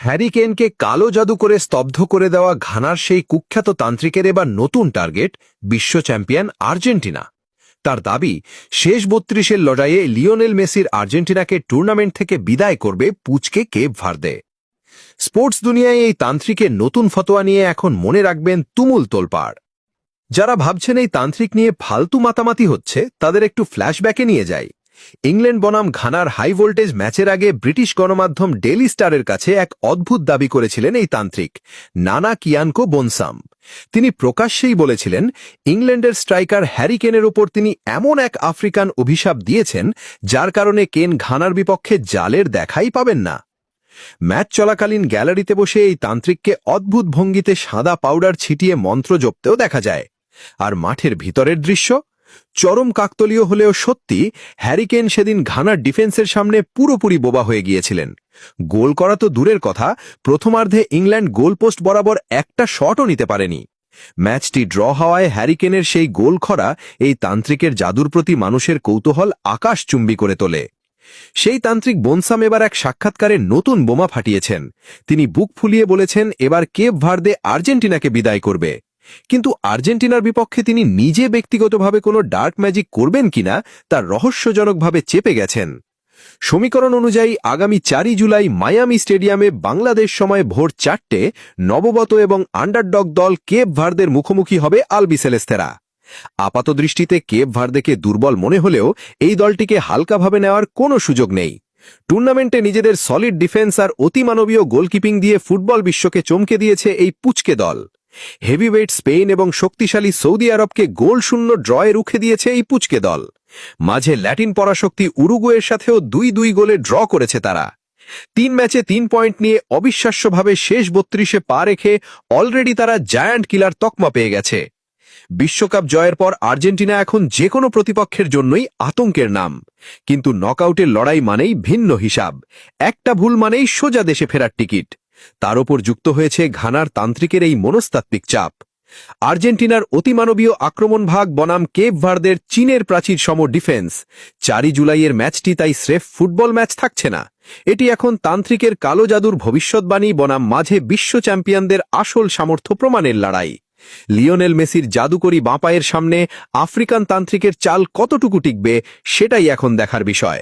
Harry কেনকে কালো জাদু করে স্তব্ধ করে দেওয়া ঘানার সেই কুখ্যাত তান্ত্রিকের এবার নতুন টার্গেট বিশ্ব চ্যাম্পিয়ন আর্জেন্টিনা। তার দাবি, শেষ ৩২-এর লড়াইয়ে লিওনেল মেসির আর্জেন্টিনাকে টুর্নামেন্ট থেকে বিদায় করবে পুচকে কেপ ভার্দে। স্পোর্টস দুনিয়ায় এই তান্ত্রিকের নতুন ফতোয়া নিয়ে এখন মনে রাখবেন তুমুল তোলপাড়। যারা ভাবছেন এই তান্ত্রিক নিয়ে ফালতু মাতামাতি হচ্ছে, তাদের একটু ফ্ল্যাশব্যাকে নিয়ে যায়। ইংল্যান্ড বনাম ঘানার হাই ভোল্টেজ ম্যাচের আগে ব্রিটিশ গণমাধ্যম ডেইলি স্টারের কাছে এক অদ্ভুত দাবি করেছিলেন এই তান্ত্রিক নানা কিয়ানকো বনসাম। তিনি প্রকাশ্যেই বলেছিলেন, ইংল্যান্ডের স্ট্রাইকার হ্যারি কেনের ওপর তিনি এমন এক আফ্রিকান অভিশাপ দিয়েছেন যার কারণে কেন ঘানার বিপক্ষে জালের দেখাই পাবেন না। ম্যাচ চলাকালীন গ্যালারিতে বসে এই তান্ত্রিককে অদ্ভুত ভঙ্গিতে সাদা পাউডার ছিটিয়ে মন্ত্র জপতেও দেখা যায়। আর মাঠের ভিতরের দৃশ্য চরম কাকতলীয় হলেও সত্যি, হ্যারি কেন সেদিন ঘানার ডিফেন্সের সামনে পুরোপুরি বোবা হয়ে গিয়েছিলেন। গোল করা তো দূরের কথা, প্রথমার্ধে ইংল্যান্ড গোলপোস্ট বরাবর একটা শটও নিতে পারেনি। ম্যাচটি ড্র হওয়ায় হ্যারি কেনের সেই গোল খরা এই তান্ত্রিকের জাদুর প্রতি মানুষের কৌতূহল আকাশচুম্বী করে তোলে। সেই তান্ত্রিক বনসাম এবার এক সাক্ষাৎকারে নতুন বোমা ফাটিয়েছেন। তিনি বুক ফুলিয়ে বলেছেন, এবার কেপ ভার্দে আর্জেন্টিনাকে বিদায় করবে। কিন্তু আর্জেন্টিনার বিপক্ষে তিনি নিজে ব্যক্তিগতভাবে কোনো ডার্ক ম্যাজিক করবেন কিনা তা রহস্যজনকভাবে চেপে গেছেন। সমীকরণ অনুযায়ী আগামী ৪ জুলাই মায়ামি স্টেডিয়ামে বাংলাদেশ সময় ভোর ৪টে নবগত এবং আন্ডারডগ দল কেপ ভার্দের মুখোমুখি হবে আলবিসেলেস্তেরা। আপাতদৃষ্টিতে কেপ ভার্দেকে দুর্বল মনে হলেও এই দলটিকে হালকাভাবে নেওয়ার কোনো সুযোগ নেই। টুর্নামেন্টে নিজেদের সলিড ডিফেন্স আর অতিমানবীয় গোলকিপিং দিয়ে ফুটবল বিশ্বকে চমকে দিয়েছে এই পুচকে দল। হেভিওয়েট স্পেন এবং শক্তিশালী সৌদি আরবকে গোল শূন্য ড্রয়ে রুখে দিয়েছে এই পুচকে দল। মাঝে ল্যাটিন পরাশক্তি উরুগুয়ের সাথেও ২-২ গোলে ড্র করেছে তারা। ৩ ম্যাচে ৩ পয়েন্ট নিয়ে অবিশ্বাস্যভাবে শেষ ৩২-এ পা রেখে অলরেডি তারা জায়ান্ট কিলার তকমা পেয়ে গেছে। বিশ্বকাপ জয়ের পর আর্জেন্টিনা এখন যে কোনো প্রতিপক্ষের জন্যই আতঙ্কের নাম। কিন্তু নকআউটের লড়াই মানেই ভিন্ন হিসাব, একটা ভুল মানেই সোজা দেশে ফেরার টিকিট। তার ওপর যুক্ত হয়েছে ঘানার তান্ত্রিকের এই মনস্তাত্ত্বিক চাপ। আর্জেন্টিনার অতিমানবীয় আক্রমণভাগ বনাম কেপ ভার্দের চীনের প্রাচীর সম ডিফেন্স। ৪ জুলাইয়ের ম্যাচটি তাই স্রেফ ফুটবল ম্যাচ থাকছে না, এটি এখন তান্ত্রিকের কালো জাদুর ভবিষ্যৎবাণী বনাম মাঝে বিশ্ব চ্যাম্পিয়নদের আসল সামর্থ্য প্রমাণের লড়াই। লিওনেল মেসির জাদুকরী বাঁ পায়ের সামনে আফ্রিকান তান্ত্রিকের চাল কতটুকু টিকবে, সেটাই এখন দেখার বিষয়।